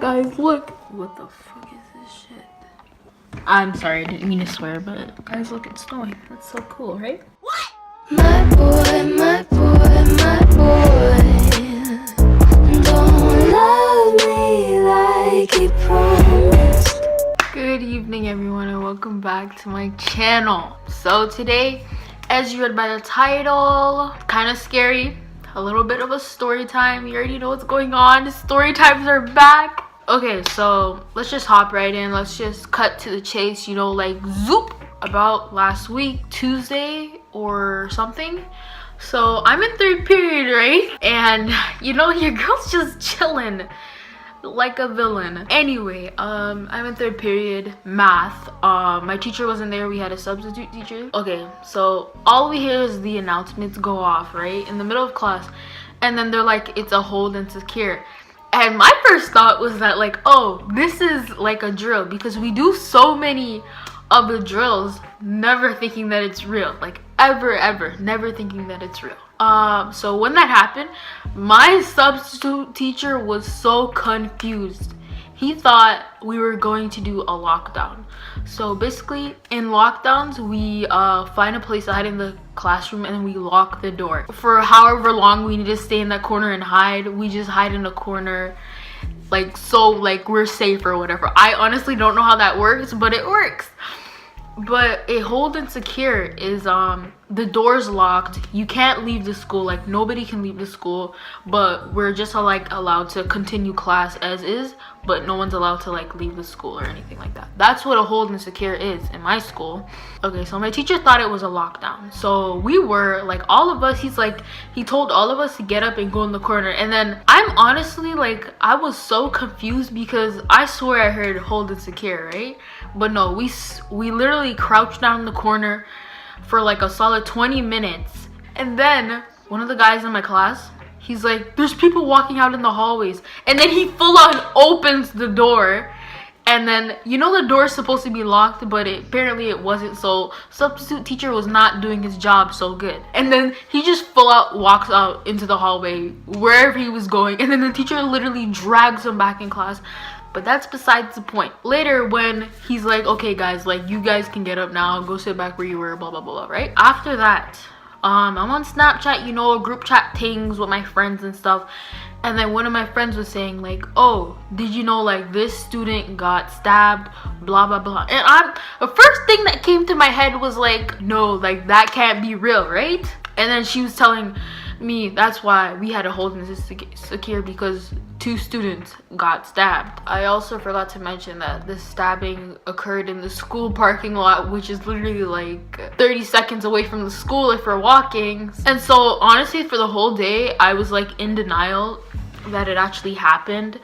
Guys, look. What the fuck is this shit? I'm sorry, I didn't mean to swear, but guys, look, it's snowing. That's so cool, right? What? My boy, my boy, my boy, don't love me like he promised. Good evening, everyone, and welcome back to my channel. So today, as you read by the title, kind of scary, a little bit of a story time. You already know what's going on. Story times are back. Okay, so let's just hop right in. Let's just cut to the chase, you know, like zoop. About last week, Tuesday or something. So I'm in third period, right? And you know, your girl's just chilling like a villain. Anyway, I'm in third period, math. My teacher wasn't there. We had a substitute teacher. Okay, so all we hear is the announcements go off, right? In the middle of class. And then they're like, it's a hold and secure. And my first thought was that like, oh, this is like a drill, because we do so many of the drills never thinking that it's real, like ever never thinking that it's real. So when that happened, my substitute teacher was so confused. He thought we were going to do a lockdown. So basically in lockdowns, we find a place to hide in the classroom and we lock the door for however long we need to stay in that corner and hide. We just hide in a corner, like, so like we're safe or whatever. I honestly don't know how that works, but it works. But a hold and secure is the door's locked. You can't leave the school, like nobody can leave the school, but we're just like allowed to continue class as is, but no one's allowed to like leave the school or anything like that. That's what a hold and secure is in my school. Okay, so my teacher thought it was a lockdown. So we were like, all of us, he told all of us to get up and go in the corner. And then I'm honestly like, I was so confused because I swear I heard hold and secure, right? But no, we literally crouched down in the corner for like a solid 20 minutes. And then one of the guys in my class, he's like, there's people walking out in the hallways. And then he full on opens the door. And then, you know, the door's supposed to be locked, but apparently it wasn't. So substitute teacher was not doing his job so good. And then he just full out walks out into the hallway wherever he was going. And then the teacher literally drags him back in class. But that's besides the point. Later, when he's like, okay guys, like you guys can get up now, go sit back where you were, blah blah blah, right? After that, I'm on Snapchat, you know, group chat things with my friends and stuff. And then one of my friends was saying like, oh, did you know like this student got stabbed, blah blah blah. And the first thing that came to my head was like, no, like that can't be real, right? And then she was telling me that's why we had to hold and secure, because 2 students got stabbed. I also forgot to mention that this stabbing occurred in the school parking lot, which is literally like 30 seconds away from the school if we're walking. And so honestly, for the whole day, I was like in denial that it actually happened,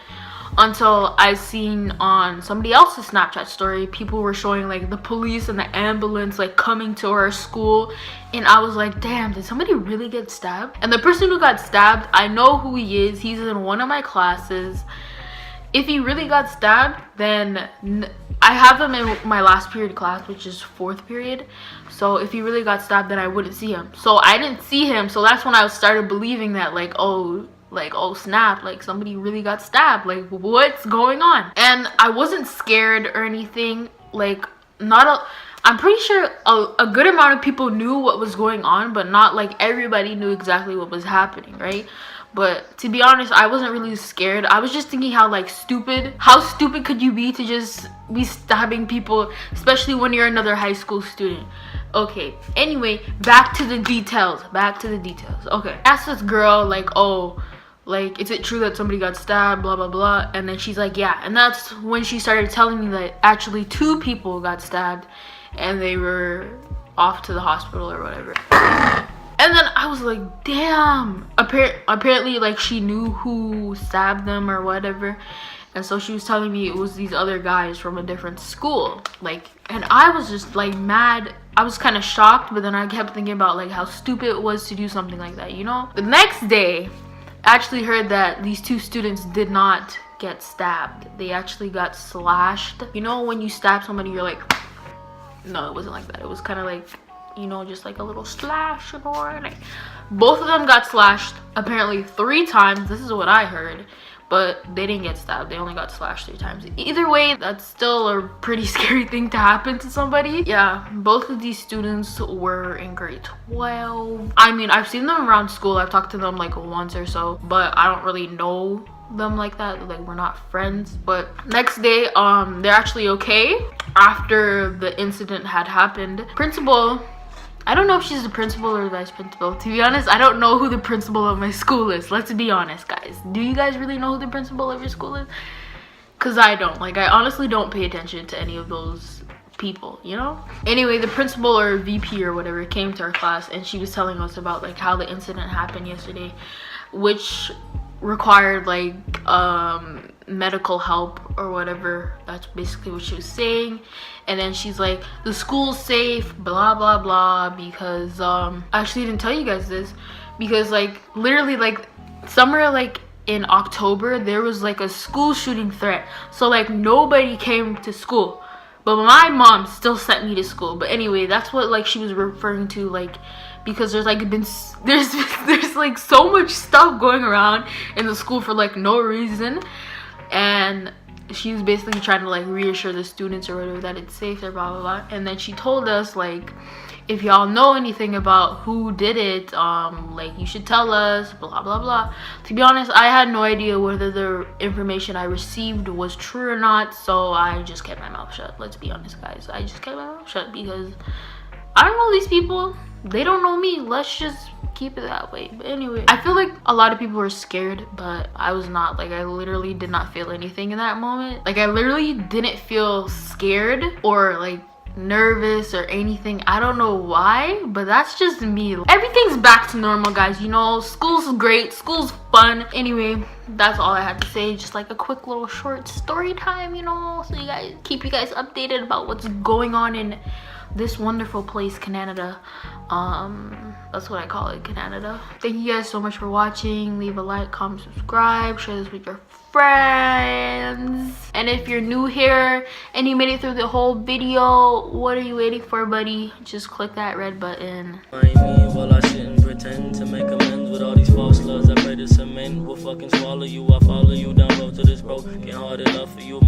until I seen on somebody else's Snapchat story, people were showing like the police and the ambulance like coming to our school. And I was like, damn, did somebody really get stabbed? And the person who got stabbed, I know who he is. He's in one of my classes. If he really got stabbed, then I have him in my last period class, which is 4th period. So if he really got stabbed, then I wouldn't see him. So I didn't see him. So that's when I started believing that like, oh snap, like somebody really got stabbed, like what's going on? And I wasn't scared or anything, like I'm pretty sure a good amount of people knew what was going on, but not like everybody knew exactly what was happening, right? But to be honest, I wasn't really scared. I was just thinking how stupid could you be to just be stabbing people, especially when you're another high school student. Okay, anyway, back to the details. Okay, I asked this girl like, oh, like, is it true that somebody got stabbed, blah blah blah? And then she's like, yeah. And that's when she started telling me that actually 2 people got stabbed and they were off to the hospital or whatever. And then I was like, damn. Apparently like she knew who stabbed them or whatever. And so she was telling me it was these other guys from a different school. Like, and I was just like mad. I was kind of shocked, but then I kept thinking about like how stupid it was to do something like that, you know? The next day, I actually heard that these 2 students did not get stabbed. They actually got slashed. You know when you stab somebody, you're like, no, it wasn't like that. It was kind of like, you know, just like a little slash, you know? Like, both of them got slashed apparently 3 times. This is what I heard. but they didn't get stabbed. They only got slashed 3 times. Either way, that's still a pretty scary thing to happen to somebody. Yeah, both of these students were in grade 12. I mean, I've seen them around school. I've talked to them like once or so, but I don't really know them like that. Like, we're not friends. But next day, they're actually okay. After the incident had happened, principal, I don't know if she's the principal or the vice principal. To be honest, I don't know who the principal of my school is. Let's be honest, guys. Do you guys really know who the principal of your school is? Because I don't. Like, I honestly don't pay attention to any of those people, you know? Anyway, the principal or VP or whatever came to our class, and she was telling us about like how the incident happened yesterday, which required like medical help or whatever. That's basically what she was saying. And then she's like, the school's safe, blah blah blah, because I actually didn't tell you guys this, because like literally like somewhere like in October there was like a school shooting threat, so like nobody came to school, but my mom still sent me to school. But anyway, that's what like she was referring to, like, because there's like there's like so much stuff going around in the school for like no reason, and she was basically trying to like reassure the students or whatever that it's safe there, blah blah blah. And then she told us like, if y'all know anything about who did it, like you should tell us, blah blah blah. To be honest, I had no idea whether the information I received was true or not, so I just kept my mouth shut. Let's be honest, guys, I just kept my mouth shut because I don't know these people, they don't know me. Let's just keep it that way. But anyway, I feel like a lot of people were scared, but I was not. Like, I literally did not feel anything in that moment. Like, I literally didn't feel scared or like nervous or anything. I don't know why, but that's just me. Everything's back to normal, guys. You know, school's great, school's fun. Anyway, that's all I had to say. Just like a quick little short story time, you know, so you guys keep you guys updated about what's going on in this wonderful place, Canada. That's what I call it, Canada. Thank you guys so much for watching. Leave a like, comment, subscribe, share this with your friends. And if you're new here and you made it through the whole video, what are you waiting for, buddy? Just click that red button. Well, I shouldn't pretend to make amends with all these false loves. I pray to cement will fucking swallow you. I follow you down road to this broken heart enough for you.